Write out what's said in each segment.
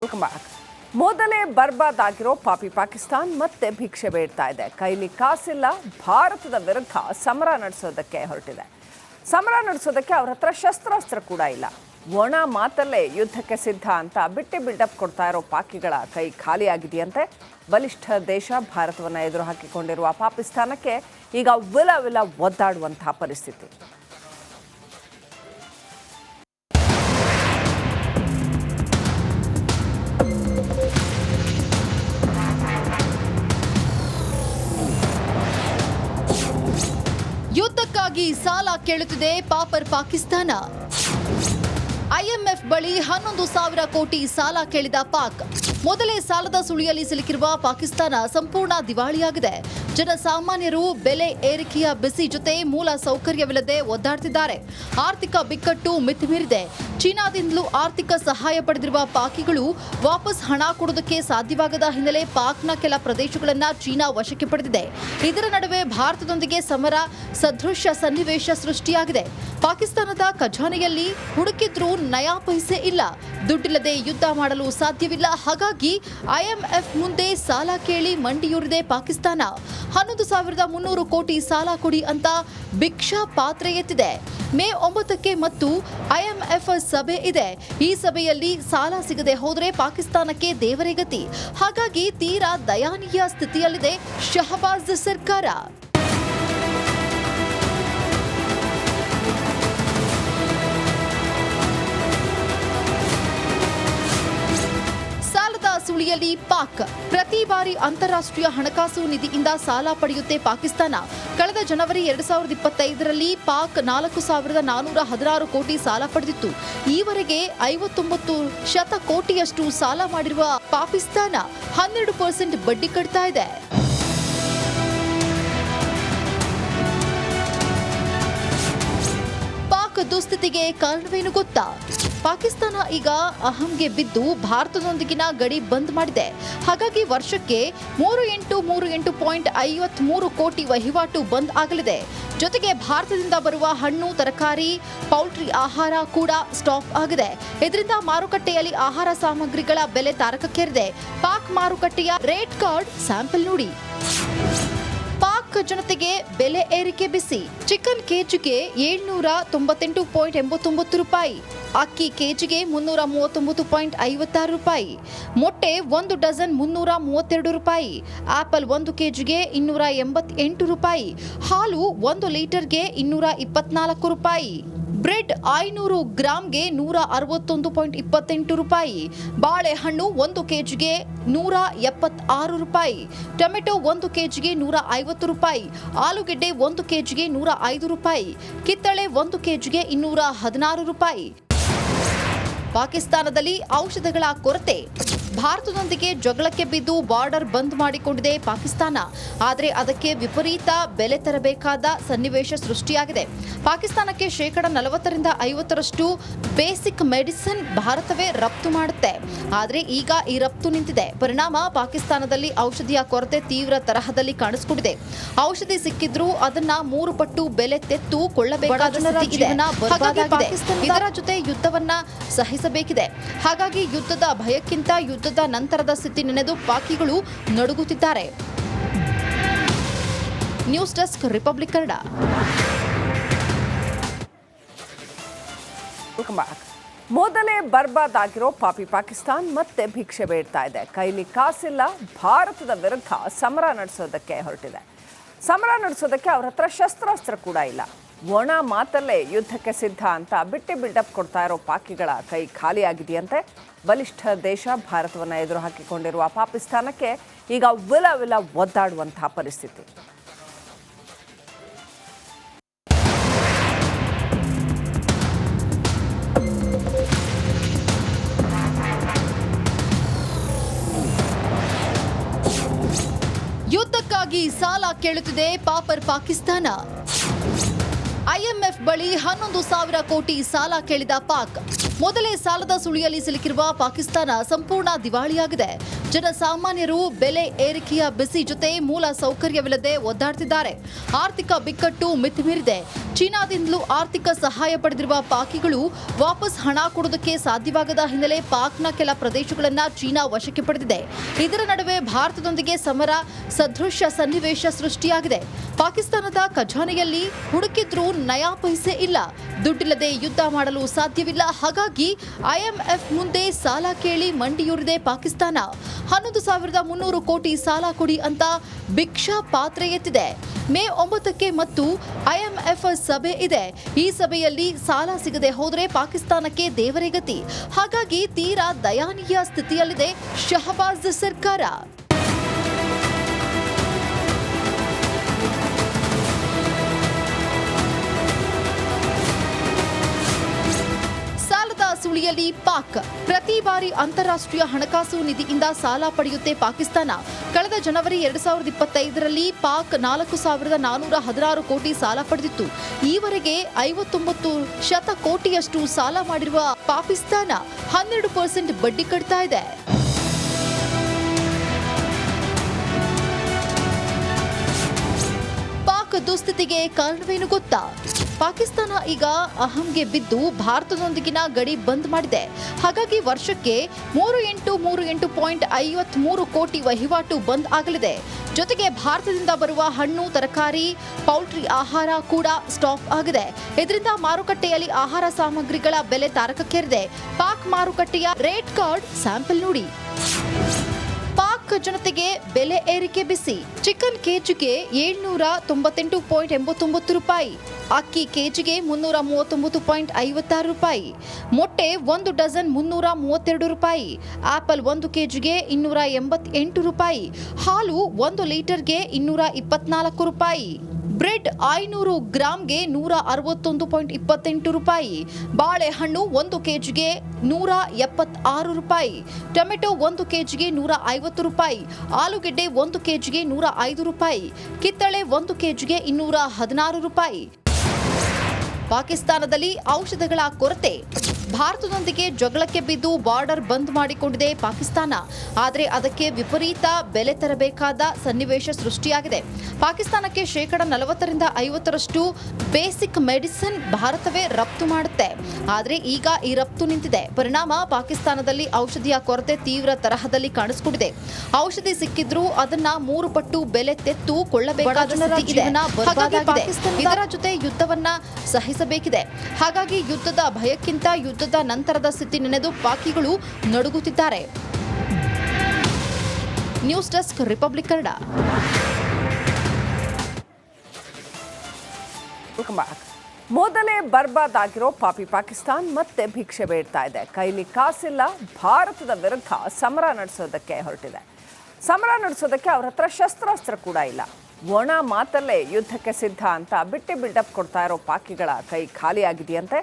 Welcome back. ಮೊದಲೇ ಬರ್ಬಾದ್ ಆಗಿರೋ ಪಾಪಿ ಪಾಕಿಸ್ತಾನ್ ಮತ್ತೆ ಭಿಕ್ಷೆ ಬೇಡ್ತಾ ಇದೆ. ಕೈಲಿ ಕಾಸಿಲ್ಲ, ಭಾರತದ ವಿರುದ್ಧ ಸಮರ ನಡೆಸೋದಕ್ಕೆ ಹೊರಟಿದೆ. ಸಮರ ನಡೆಸೋದಕ್ಕೆ ಅವ್ರ ಹತ್ರ ಶಸ್ತ್ರಾಸ್ತ್ರ ಕೂಡ ಇಲ್ಲ. ಒಣ ಮಾತಲ್ಲೇ ಯುದ್ಧಕ್ಕೆ ಸಿದ್ಧ ಅಂತ ಬಿಟ್ಟಿ ಬಿಲ್ಡಪ್ ಕೊಡ್ತಾ ಇರೋ ಪಾಕಿಗಳ ಕೈ ಖಾಲಿಯಾಗಿದೆಯಂತೆ. ಬಲಿಷ್ಠ ದೇಶ ಭಾರತವನ್ನು ಎದುರು ಹಾಕಿಕೊಂಡಿರುವ ಪಾಕಿಸ್ತಾನಕ್ಕೆ ಈಗ ವಿಲ ಒದ್ದಾಡುವಂತಹ ಪರಿಸ್ಥಿತಿ. ಯುದ್ಧಕ್ಕಾಗಿ ಸಾಲ ಕೇಳುತ್ತಿದೆ ಪಾಪರ್ ಪಾಕಿಸ್ತಾನ. ಐಎಂಎಫ್ ಬಳಿ 11,000 ಕೋಟಿ ಸಾಲ ಕೇಳಿದ ಪಾಕ್. ಮೊದಲೇ ಸಾಲದ ಸುಳಿಯಲ್ಲಿ ಸಿಲುಕಿರುವ ಪಾಕಿಸ್ತಾನ ಸಂಪೂರ್ಣ ದಿವಾಳಿಯಾಗಿದೆ. ಜನಸಾಮಾನ್ಯರು ಬೆಲೆ ಏರಿಕೆಯ ಬಿಸಿ ಜೊತೆ ಮೂಲ ಸೌಕರ್ಯವಿಲ್ಲದೆ ಒದ್ದಾಡ್ತಿದ್ದಾರೆ. ಆರ್ಥಿಕ ಬಿಕ್ಕಟ್ಟು ಮಿತಿಮೀರಿದೆ. ಚೀನಾದಿಂದಲೂ ಆರ್ಥಿಕ ಸಹಾಯ ಪಡೆದಿರುವ ಪಾಕಿಗಳು ವಾಪಸ್ ಹಣ ಕೊಡೋದಕ್ಕೆ ಸಾಧ್ಯವಾಗದ ಹಿನ್ನೆಲೆ ಪಾಕ್ನ ಕೆಲ ಪ್ರದೇಶಗಳನ್ನು ಚೀನಾ ವಶಕ್ಕೆ ಪಡೆದಿದೆ. ಇದರ ನಡುವೆ ಭಾರತದೊಂದಿಗೆ ಸಮರ ಸದೃಶ್ಯ ಸನ್ನಿವೇಶ ಸೃಷ್ಟಿಯಾಗಿದೆ. ಪಾಕಿಸ್ತಾನದ ಖಜಾನೆಯಲ್ಲಿ ಹುಡುಕಿದ್ರೂ ನಯಾ ಪೈಸೆ ಇಲ್ಲ. ದುಡ್ಡಿಲ್ಲದೆ ಯುದ್ಧ ಮಾಡಲು ಸಾಧ್ಯವಿಲ್ಲ. ಹಾಗಾಗಿ ಐಎಂಎಫ್ ಮುಂದೆ ಸಾಲ ಕೇಳಿ ಮಂಡಿಯೂರಿದೆ ಪಾಕಿಸ್ತಾನ. 11,300 ಕೋಟಿ ಸಾಲ ಕೊಡಿ ಅಂತ ಭಿಕ್ಷಾ ಪಾತ್ರೆ ಎತ್ತಿದೆ. ಮೇ 9ಕ್ಕೆ ಮತ್ತು ಐಎಂಎಫ್ ಸಭೆ ಇದೆ. ಈ ಸಭೆಯಲ್ಲಿ ಸಾಲ ಸಿಗದೆ ಹೋದರೆ ಪಾಕಿಸ್ತಾನಕ್ಕೆ ದೇವರೇ ಗತಿ. ಹಾಗಾಗಿ ತೀರಾ ದಯನೀಯ ಸ್ಥಿತಿಯಲ್ಲಿದೆ ಶಹಬಾಜ್ ಸರ್ಕಾರ. ಸುಳಿಯಲ್ಲಿ ಪಾಕ್. ಪ್ರತಿ ಬಾರಿ ಅಂತಾರಾಷ್ಟ್ರೀಯ ಹಣಕಾಸು ನಿಧಿಯಿಂದ ಸಾಲ ಪಡೆಯುತ್ತೆ ಪಾಕಿಸ್ತಾನ. ಕಳೆದ ಜನವರಿ 2025ರಲ್ಲಿ ಪಾಕ್ 4,416 ಕೋಟಿ ಸಾಲ ಪಡೆದಿತ್ತು. ಈವರೆಗೆ 59% ಕೋಟಿಯಷ್ಟು ಸಾಲ ಮಾಡಿರುವ ಪಾಕಿಸ್ತಾನ 12% ಬಡ್ಡಿ ಕಟ್ತಾ ಇದೆ. ಪಾಕ್ ದುಸ್ಥಿತಿಗೆ ಕಾರಣವೇನು ಗೊತ್ತಾ? ಪಾಕಿಸ್ತಾನ ಈಗ ಅಹಂಗೆ ಬಿದ್ದು ಭಾರತದೊಂದಿಗಿನ ಗಡಿ ಬಂದ್ ಮಾಡಿದೆ. ಹಾಗಾಗಿ ವರ್ಷಕ್ಕೆ 3838.53 ಕೋಟಿ ವಹಿವಾಟು ಬಂದ್ ಆಗಲಿದೆ. ಜೊತೆಗೆ ಭಾರತದಿಂದ ಬರುವ ಹಣ್ಣು, ತರಕಾರಿ, ಪೌಲ್ಟ್ರಿ ಆಹಾರ ಕೂಡ ಸ್ಟಾಪ್ ಆಗಿದೆ. ಇದರಿಂದ ಮಾರುಕಟ್ಟೆಯಲ್ಲಿ ಆಹಾರ ಸಾಮಗ್ರಿಗಳ ಬೆಲೆ ತಾರಕಕ್ಕೇರಿದೆ. ಪಾಕ್ ಮಾರುಕಟ್ಟೆಯ ರೇಟ್ ಕಾರ್ಡ್ ಸ್ಯಾಂಪಲ್ ನೋಡಿ. ಪಾಕ್ ಜನತೆಗೆ ಬೆಲೆ ಏರಿಕೆ ಬಿಸಿ. ಚಿಕನ್ ಕೆಜಿಗೆ 798.89 ರೂಪಾಯಿ, ಅಕ್ಕಿ ಕೆಜಿಗೆ 339.56 ರೂಪಾಯಿ, ಮೊಟ್ಟೆ 1 ಡಜನ್ 332 ರೂಪಾಯಿ, ಆಪಲ್ 1 ಕೆಜಿಗೆ 288 ರೂಪಾಯಿ, ಹಾಲು 1 ಲೀಟರ್ಗೆ 224 ರೂಪಾಯಿ, ಬ್ರೆಡ್ 500 ಗ್ರಾಂಗೆ 161.28 ರೂಪಾಯಿ, ಬಾಳೆಹಣ್ಣು 1 ಕೆಜಿಗೆ 176 ರೂಪಾಯಿ, ಟೊಮೆಟೊ 1 ಕೆಜಿಗೆ 150 ರೂಪಾಯಿ, ಆಲೂಗೆಡ್ಡೆ 1 ಕೆಜಿಗೆ 105 ರೂಪಾಯಿ, ಕಿತ್ತಳೆ 1 ಕೆಜಿಗೆ 216 ರೂಪಾಯಿ. ಪಾಕಿಸ್ತಾನದಲ್ಲಿ ಔಷಧಗಳ ಕೊರತೆ. ಭಾರತದೊಂದಿಗೆ ಜಗಳಕ್ಕೆ ಬಿದ್ದು ಬಾರ್ಡರ್ ಬಂದ್ ಮಾಡಿಕೊಂಡಿದೆ ಪಾಕಿಸ್ತಾನ. ಆದರೆ ಅದಕ್ಕೆ ವಿಪರೀತ ಬೆಲೆ ತರಬೇಕಾದ ಸನ್ನಿವೇಶ ಸೃಷ್ಟಿಯಾಗಿದೆ. ಪಾಕಿಸ್ತಾನಕ್ಕೆ 40% ಬೇಸಿಕ್ ಮೆಡಿಸಿನ್ ಭಾರತವೇ ರಫ್ತು ಮಾಡುತ್ತೆ. ಆದರೆ ಈಗ ಈ ರಫ್ತು ನಿಂತಿದೆ. ಪರಿಣಾಮ ಪಾಕಿಸ್ತಾನದಲ್ಲಿ ಔಷಧಿಯ ಕೊರತೆ ತೀವ್ರ ತರಹದಲ್ಲಿ ಕಾಣಿಸಿಕೊಂಡಿದೆ. ಔಷಧಿ ಸಿಕ್ಕಿದ್ರೂ ಅದನ್ನ 3 ಪಟ್ಟು ಬೆಲೆ ತೆತ್ತು ಕೊಳ್ಳಬೇಕಾದ ಇದರ ಜೊತೆ ಯುದ್ಧವನ್ನ ಸಹಿಸಬೇಕಿದೆ. ಹಾಗಾಗಿ ಯುದ್ಧದ ಭಯಕ್ಕಿಂತ ಯುದ್ಧದ ನಂತರದ ಸ್ಥಿತಿ ನೆನೆದು ಪಾಕಿಗಳು ನಡುಗುತ್ತಿದ್ದಾರೆ. News desk, Republic Kannada. ಮೊದಲೇ ಬರ್ಬಾದ್ ಆಗಿರೋ ಪಾಪಿ ಪಾಕಿಸ್ತಾನ್ ಮತ್ತೆ ಭಿಕ್ಷೆ ಬೇಡ್ತಾ ಇದೆ. ಕೈಲಿ ಕಾಸಿಲ್ಲ, ಭಾರತದ ವಿರುದ್ಧ ಸಮರ ನಡೆಸೋದಕ್ಕೆ ಹೊರಟಿದೆ. ಸಮರ ನಡೆಸೋದಕ್ಕೆ ಅವ್ರ ಹತ್ರ ಶಸ್ತ್ರಾಸ್ತ್ರ ಕೂಡ ಇಲ್ಲ. ಒಣ ಮಾತಲ್ಲೇ ಯುದ್ಧಕ್ಕೆ ಸಿದ್ಧ ಅಂತ ಬಿಟ್ಟಿ ಬಿಲ್ಡಪ್ ಕೊಡ್ತಾ ಇರೋ ಪಾಕಿಗಳ ಕೈ ಖಾಲಿಯಾಗಿದೆಯಂತೆ. ಬಲಿಷ್ಠ ದೇಶ ಭಾರತವನ್ನು ಎದುರು ಹಾಕಿಕೊಂಡಿರುವ ಪಾಕಿಸ್ತಾನಕ್ಕೆ ಈಗ ವಿಲ ಒದ್ದಾಡುವಂತಹ ಪರಿಸ್ಥಿತಿ. ಯುದ್ಧಕ್ಕಾಗಿ ಸಾಲ ಕೇಳುತ್ತಿದೆ ಪಾಪರ್ ಪಾಕಿಸ್ತಾನ. ಐಎಂಎಫ್ ಬಳಿ 11,000 ಕೋಟಿ ಸಾಲ ಕೇಳಿದ ಪಾಕ್. ಮೊದಲೇ ಸಾಲದ ಸುಳಿಯಲ್ಲಿ ಸಿಲುಕಿರುವ ಪಾಕಿಸ್ತಾನ ಸಂಪೂರ್ಣ ದಿವಾಳಿಯಾಗಿದೆ. ಜನಸಾಮಾನ್ಯರು ಬೆಲೆ ಏರಿಕೆಯ ಬಿಸಿ ಜೊತೆ ಮೂಲ ಸೌಕರ್ಯವಿಲ್ಲದೆ ಒದ್ದಾಡ್ತಿದ್ದಾರೆ. ಆರ್ಥಿಕ ಬಿಕ್ಕಟ್ಟು ಮಿತಿಮೀರಿದೆ. ಚೀನಾದಿಂದಲೂ ಆರ್ಥಿಕ ಸಹಾಯ ಪಡೆದಿರುವ ಪಾಕಿಗಳು ವಾಪಸ್ ಹಣ ಕೊಡೋದಕ್ಕೆ ಸಾಧ್ಯವಾಗದ ಹಿನ್ನೆಲೆ ಪಾಕ್ನ ಕೆಲ ಪ್ರದೇಶಗಳನ್ನ ಚೀನಾ ವಶಕ್ಕೆ ಪಡೆದಿದೆ. ಇದರ ನಡುವೆ ಭಾರತದೊಂದಿಗೆ ಸಮರ ಸದೃಶ ಸನ್ನಿವೇಶ ಸೃಷ್ಟಿಯಾಗಿದೆ. ಪಾಕಿಸ್ತಾನದ ಖಜಾನೆಯಲ್ಲಿ ಹುಡುಕಿದ್ರೂ ನಯಾ ಪೈಸೆ ಇಲ್ಲ. ದುಡ್ಡಿಲ್ಲದೆ ಯುದ್ಧ ಮಾಡಲು ಸಾಧ್ಯವಿಲ್ಲ. ಹಾಗಾಗಿ IMF ಮುಂದೆ ಸಾಲ ಕೇಳಿ ಮಂಡಿಯೂರಿದೆ ಪಾಕಿಸ್ತಾನ. 11,300 ಕೋಟಿ ಸಾಲ ಕೊಡಿ ಅಂತ ಭಿಕ್ಷಾ ಪಾತ್ರೆ ಎತ್ತಿದೆ. ಮೇ 9ಕ್ಕೆ ಮತ್ತು IMF ಸಭೆ ಇದೆ. ಈ ಸಭೆಯಲ್ಲಿ ಸಾಲ ಸಿಗದೆ ಹೋದರೆ ಪಾಕಿಸ್ತಾನಕ್ಕೆ ದೇವರೇ ಗತಿ. ಹಾಗಾಗಿ ತೀರಾ ದಯನೀಯ ಸ್ಥಿತಿಯಲ್ಲಿದೆ ಶಹಬಾಜ್ ಸರ್ಕಾರ. ಸುಳಿಯಲ್ಲಿ ಪಾಕ್ ಪ್ರತಿ ಬಾರಿ ಅಂತಾರಾಷ್ಟ್ರೀಯ ಹಣಕಾಸು ನಿಧಿಯಿಂದ ಸಾಲ ಪಡೆಯುತ್ತೆ ಪಾಕಿಸ್ತಾನ. ಕಳೆದ ಜನವರಿ 2025ರಲ್ಲಿ ಪಾಕ್ 4,416 ಕೋಟಿ ಸಾಲ ಪಡೆದಿತ್ತು. ಈವರೆಗೆ 59 ಕೋಟಿಯಷ್ಟು ಸಾಲ ಮಾಡಿರುವ ಪಾಕಿಸ್ತಾನ 12% ಬಡ್ಡಿ ಕಟ್ತಾ ಇದೆ. ಪಾಕ್ ದುಸ್ಥಿತಿಗೆ ಕಾರಣವೇನು ಗೊತ್ತಾ? ಪಾಕಿಸ್ತಾನ ಈಗ ಅಹಂಗೆ ಬಿದ್ದು ಭಾರತದೊಂದಿಗಿನ ಗಡಿ ಬಂದ್ ಮಾಡಿದೆ. ಹಾಗಾಗಿ ವರ್ಷಕ್ಕೆ 3838.53 ಕೋಟಿ ವಹಿವಾಟು ಬಂದ್ ಆಗಲಿದೆ. ಜೊತೆಗೆ ಭಾರತದಿಂದ ಬರುವ ಹಣ್ಣು, ತರಕಾರಿ, ಪೌಲ್ಟ್ರಿ ಆಹಾರ ಕೂಡ ಸ್ಟಾಪ್ ಆಗಿದೆ. ಇದರಿಂದ ಮಾರುಕಟ್ಟೆಯಲ್ಲಿ ಆಹಾರ ಸಾಮಗ್ರಿಗಳ ಬೆಲೆ ತಾರಕಕ್ಕೇರಿದೆ. ಪಾಕ್ ಮಾರುಕಟ್ಟೆಯ ರೇಟ್ ಕಾರ್ಡ್ ಸ್ಯಾಂಪಲ್ ನೋಡಿ. ಪಾಕ್ ಜನತೆಗೆ ಬೆಲೆ ಏರಿಕೆ ಬಿಸಿ. ಚಿಕನ್ ಕೆಜಿಗೆ 798.89 ರೂಪಾಯಿ, ಅಕ್ಕಿ ಕೆಜಿಗೆ 339.56 ರೂಪಾಯಿ, ಮೊಟ್ಟೆ 1 ಡಜನ್ 332 ರೂಪಾಯಿ, ಆಪಲ್ 1 ಕೆಜಿಗೆ 288 ರೂಪಾಯಿ, ಹಾಲು 1 ಲೀಟರ್ಗೆ 224 ರೂಪಾಯಿ, ಬ್ರೆಡ್ 500 ಗ್ರಾಂಗೆ 161.28 ರೂಪಾಯಿ, ಬಾಳೆಹಣ್ಣು 1 ಕೆಜಿಗೆ 176 ರೂಪಾಯಿ, ಟೊಮೆಟೊ 1 ಕೆಜಿಗೆ 150 ರೂಪಾಯಿ, ಆಲೂಗೆಡ್ಡೆ 1 ಕೆಜಿಗೆ 105 ರೂಪಾಯಿ, ಕಿತ್ತಳೆ 1 ಕೆಜಿಗೆ 216 ರೂಪಾಯಿ. ಪಾಕಿಸ್ತಾನದಲ್ಲಿ ಔಷಧಗಳ ಕೊರತೆ. ಭಾರತದೊಂದಿಗೆ ಜಗಳಕ್ಕೆ ಬಿದ್ದು ಬಾರ್ಡರ್ ಬಂದ್ ಮಾಡಿಕೊಂಡಿದೆ ಪಾಕಿಸ್ತಾನ. ಆದರೆ ಅದಕ್ಕೆ ವಿಪರೀತ ಬೆಲೆ ತರಬೇಕಾದ ಸನ್ನಿವೇಶ ಸೃಷ್ಟಿಯಾಗಿದೆ. ಪಾಕಿಸ್ತಾನಕ್ಕೆ 40% ಬೇಸಿಕ್ ಮೆಡಿಸಿನ್ ಭಾರತವೇ ರಫ್ತು ಮಾಡುತ್ತೆ. ಆದರೆ ಈಗ ಈ ರಫ್ತು ನಿಂತಿದೆ. ಪರಿಣಾಮ ಪಾಕಿಸ್ತಾನದಲ್ಲಿ ಔಷಧಿಯ ಕೊರತೆ ತೀವ್ರ ತರಹದಲ್ಲಿ ಕಾಣಿಸಿಕೊಂಡಿದೆ. ಔಷಧಿ ಸಿಕ್ಕಿದ್ರೂ ಅದನ್ನ 3 ಪಟ್ಟು ಬೆಲೆ ತೆತ್ತು ಕೊಳ್ಳಬೇಕಾದ ಸ್ಥಿತಿ ಇದೆ. ಇದರ ಜೊತೆ ಯುದ್ಧವನ್ನ ಸಹಿಸಬೇಕಿದೆ. ಹಾಗಾಗಿ ಯುದ್ಧದ ಭಯಕ್ಕಿಂತ ಯುದ್ಧದ ನಂತರದ ಸ್ಥಿತಿ ನೆನೆದು ಪಾಕಿಗಳು ನಡುಗುತ್ತಿದ್ದಾರೆ. News desk, Republic Kannada. ಮೊದಲೇ ಬರ್ಬಾದ್ ಆಗಿರೋ ಪಾಪಿ ಪಾಕಿಸ್ತಾನ್ ಮತ್ತೆ ಭಿಕ್ಷೆ ಬೇಡ್ತಾ ಇದೆ. ಕೈಲಿ ಕಾಸಿಲ್ಲ, ಭಾರತದ ವಿರುದ್ಧ ಸಮರ ನಡೆಸೋದಕ್ಕೆ ಹೊರಟಿದೆ. ಸಮರ ನಡೆಸೋದಕ್ಕೆ ಅವ್ರ ಹತ್ರ ಶಸ್ತ್ರಾಸ್ತ್ರ ಕೂಡ ಇಲ್ಲ. ಒಣ ಮಾತಲ್ಲೇ ಯುದ್ಧಕ್ಕೆ ಸಿದ್ಧ ಅಂತ ಬಿಟ್ಟಿ ಬಿಲ್ಡಪ್ ಕೊಡ್ತಾ ಇರೋ ಪಾಕಿಗಳ ಕೈ ಖಾಲಿಯಾಗಿದೆಯಂತೆ.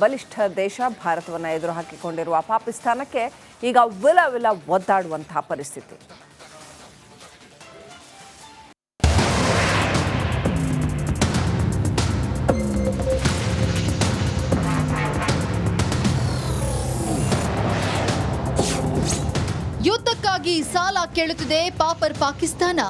ಬಲಿಷ್ಠ ದೇಶ ಭಾರತವನ್ನು ಎದುರು ಹಾಕಿಕೊಂಡಿರುವ ಪಾಕಿಸ್ತಾನಕ್ಕೆ ಈಗ ವಿಲ ಒದ್ದಾಡುವಂತಹ ಪರಿಸ್ಥಿತಿ. ಯುದ್ಧಕ್ಕಾಗಿ ಸಾಲ ಕೇಳುತ್ತಿದೆ ಪಾಪರ್ ಪಾಕಿಸ್ತಾನ.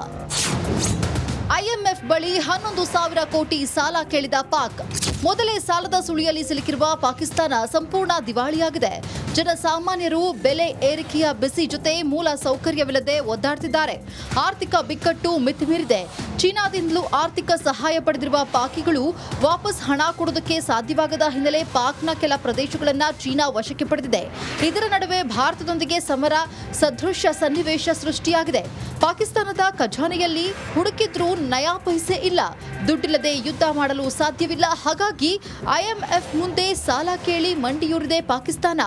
IMF ಬಳಿ 11,000 ಕೋಟಿ ಸಾಲ ಕೇಳಿದ ಪಾಕ್. ಮೊದಲೇ ಸಾಲದ ಸುಳಿಯಲ್ಲಿ ಸಿಲುಕಿರುವ ಪಾಕಿಸ್ತಾನ ಸಂಪೂರ್ಣ ದಿವಾಳಿಯಾಗಿದೆ. ಜನಸಾಮಾನ್ಯರು ಬೆಲೆ ಏರಿಕೆಯ ಬಿಸಿ ಜೊತೆ ಮೂಲ ಸೌಕರ್ಯವಿಲ್ಲದೆ ಒದ್ದಾಡ್ತಿದ್ದಾರೆ. ಆರ್ಥಿಕ ಬಿಕ್ಕಟ್ಟು ಮಿತಿಮೀರಿದೆ. ಚೀನಾದಿಂದಲೂ ಆರ್ಥಿಕ ಸಹಾಯ ಪಡೆದಿರುವ ಪಾಕಿಗಳು ವಾಪಸ್ ಹಣ ಕೊಡೋದಕ್ಕೆ ಸಾಧ್ಯವಾಗದ ಹಿನ್ನೆಲೆ ಪಾಕ್ನ ಕೆಲ ಪ್ರದೇಶಗಳನ್ನ ಚೀನಾ ವಶಕ್ಕೆ ಪಡೆದಿದೆ. ಇದರ ನಡುವೆ ಭಾರತದೊಂದಿಗೆ ಸಮರ ಸದೃಶ ಸನ್ನಿವೇಶ ಸೃಷ್ಟಿಯಾಗಿದೆ. ಪಾಕಿಸ್ತಾನದ ಖಜಾನೆಯಲ್ಲಿ ಹುಡುಕಿದ್ರೂ ನಯಾ ಪೈಸೆ ಇಲ್ಲ. ದುಡ್ಡಿಲ್ಲದೆ ಯುದ್ಧ ಮಾಡಲು ಸಾಧ್ಯವಿಲ್ಲ. ಹಾಗಾಗಿ IMF ಮುಂದೆ ಸಾಲ ಕೇಳಿ ಮಂಡಿಯೂರಿದೆ ಪಾಕಿಸ್ತಾನ.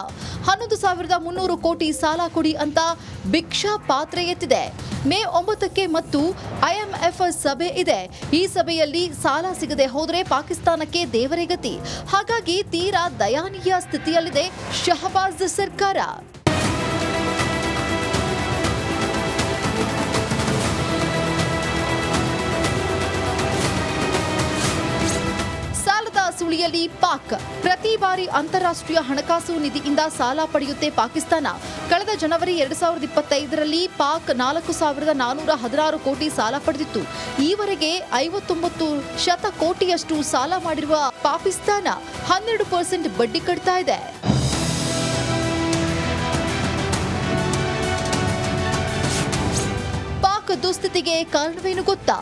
11,300 ಕೋಟಿ ಸಾಲ ಕೊಡಿ ಅಂತ ಭಿಕ್ಷಾ ಪಾತ್ರೆ ಎತ್ತಿದೆ. ಮೇ 9ಕ್ಕೆ ಮತ್ತು IMF ಸಭೆ ಇದೆ. ಈ ಸಭೆಯಲ್ಲಿ ಸಾಲ ಸಿಗದೆ ಹೋದರೆ ಪಾಕಿಸ್ತಾನಕ್ಕೆ ದೇವರೇ ಗತಿ. ಹಾಗಾಗಿ ತೀರಾ ದಯನೀಯ ಸ್ಥಿತಿಯಲ್ಲಿದೆ ಶಹಬಾಜ್ ಸರ್ಕಾರ. ಸುಳಿಯಲ್ಲಿ ಪಾಕ್ ಪ್ರತಿ ಬಾರಿ ಬಾರಿ ಅಂತಾರಾಷ್ಟ್ರೀಯ ಹಣಕಾಸು ನಿಧಿಯಿಂದ ಸಾಲ ಪಡೆಯುತ್ತೆ ಪಾಕಿಸ್ತಾನ. ಕಳೆದ ಜನವರಿ 2025ರಲ್ಲಿ ಪಾಕ್ 4,416 ಕೋಟಿ ಸಾಲ ಪಡೆದಿತ್ತು. ಈವರೆಗೆ 59 ಕೋಟಿಯಷ್ಟು ಸಾಲ ಮಾಡಿರುವ ಪಾಕಿಸ್ತಾನ 12% ಬಡ್ಡಿ ಕಟ್ತಾ ಇದೆ. ಪಾಕ್ ದುಸ್ಥಿತಿಗೆ ಕಾರಣವೇನು ಗೊತ್ತಾ?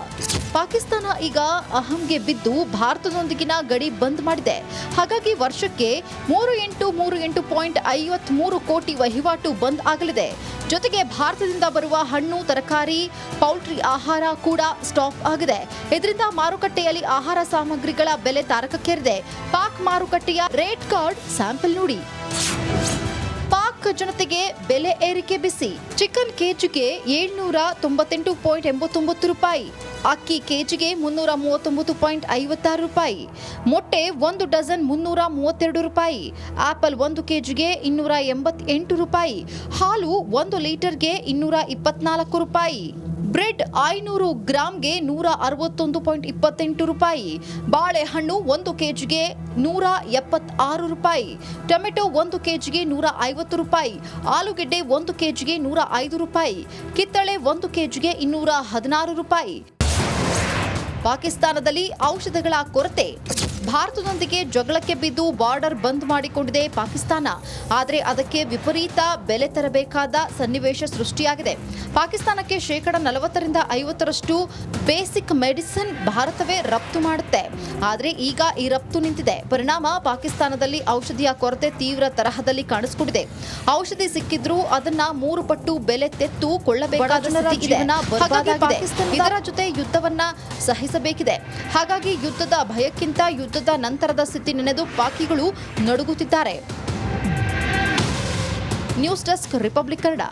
ಪಾಕಿಸ್ತಾನ ಈಗ ಅಹಂಗೆ ಬಿದ್ದು ಭಾರತದೊಂದಿಗಿನ ಗಡಿ ಬಂದ್ ಮಾಡಿದೆ. ಹಾಗಾಗಿ ವರ್ಷಕ್ಕೆ 3838.53 ಕೋಟಿ ವಹಿವಾಟು ಬಂದ್ ಆಗಲಿದೆ. ಜೊತೆಗೆ ಭಾರತದಿಂದ ಬರುವ ಹಣ್ಣು, ತರಕಾರಿ, ಪೌಲ್ಟ್ರಿ ಆಹಾರ ಕೂಡ ಸ್ಟಾಪ್ ಆಗಿದೆ. ಇದರಿಂದ ಮಾರುಕಟ್ಟೆಯಲ್ಲಿ ಆಹಾರ ಸಾಮಗ್ರಿಗಳ ಬೆಲೆ ತಾರಕಕ್ಕೇರಿದೆ. ಪಾಕ್ ಮಾರುಕಟ್ಟೆಯ ರೇಟ್ ಕಾರ್ಡ್ ಸ್ಯಾಂಪಲ್ ನೋಡಿ. ಪಾಕ್ ಜನತೆಗೆ ಬೆಲೆ ಏರಿಕೆ ಬಿಸಿ. ಚಿಕನ್ ಕೆಜಿಗೆ 798.89 ರೂಪಾಯಿ, ಅಕ್ಕಿ ಕೆಜಿಗೆ 339.56 ರೂಪಾಯಿ, ಮೊಟ್ಟೆ 1 ಡಜನ್ 332 ರೂಪಾಯಿ, ಆಪಲ್ 1 ಕೆಜಿಗೆ 288 ರೂಪಾಯಿ, ಹಾಲು 1 ಲೀಟರ್ಗೆ 224 ರೂಪಾಯಿ, ಬ್ರೆಡ್ 500 ಗ್ರಾಂಗೆ 161.28 ರೂಪಾಯಿ, ಬಾಳೆಹಣ್ಣು 1 ಕೆಜಿಗೆ 176 ರೂಪಾಯಿ, ಟೊಮೆಟೊ 1 ಕೆಜಿಗೆ 150 ರೂಪಾಯಿ, ಆಲೂಗೆಡ್ಡೆ 1 ಕೆಜಿಗೆ 105 ರೂಪಾಯಿ, ಕಿತ್ತಳೆ 1 ಕೆಜಿಗೆ 216 ರೂಪಾಯಿ. ಪಾಕಿಸ್ತಾನದಲ್ಲಿ ಔಷಧಗಳ ಕೊರತೆ. ಭಾರತದೊಂದಿಗೆ ಜಗಳಕ್ಕೆ ಬಿದ್ದು ಬಾರ್ಡರ್ ಬಂದ್ ಮಾಡಿಕೊಂಡಿದೆ ಪಾಕಿಸ್ತಾನ. ಆದರೆ ಅದಕ್ಕೆ ವಿಪರೀತ ಬೆಲೆ ತರಬೇಕಾದ ಸನ್ನಿವೇಶ ಸೃಷ್ಟಿಯಾಗಿದೆ. ಪಾಕಿಸ್ತಾನಕ್ಕೆ 40% ಬೇಸಿಕ್ ಮೆಡಿಸಿನ್ ಭಾರತವೇ ರಫ್ತು ಮಾಡುತ್ತೆ. ಆದರೆ ಈಗ ಈ ರಫ್ತು ನಿಂತಿದೆ. ಪರಿಣಾಮ ಪಾಕಿಸ್ತಾನದಲ್ಲಿ ಔಷಧಿಯ ಕೊರತೆ ತೀವ್ರ ತರಹದಲ್ಲಿ ಕಾಣಿಸಿಕೊಂಡಿದೆ. ಔಷಧಿ ಸಿಕ್ಕಿದ್ರೂ ಅದನ್ನ 3 ಪಟ್ಟು ಬೆಲೆ ತೆತ್ತು ಕೊಳ್ಳಬೇಕಾದ ಸ್ಥಿತಿ ಇದೆ. ಇದರ ಜೊತೆ ಯುದ್ಧವನ್ನ ಸಹಿಸಬೇಕಿದೆ. ಹಾಗಾಗಿ ಯುದ್ಧದ ಭಯಕ್ಕಿಂತ ಯುದ್ಧದ ನಂತರದ ಸ್ಥಿತಿ ನೆನೆದು ಪಾಕಿಗಳು ನಡುಗುತ್ತಿದ್ದಾರೆ. News desk, Republic Kannada.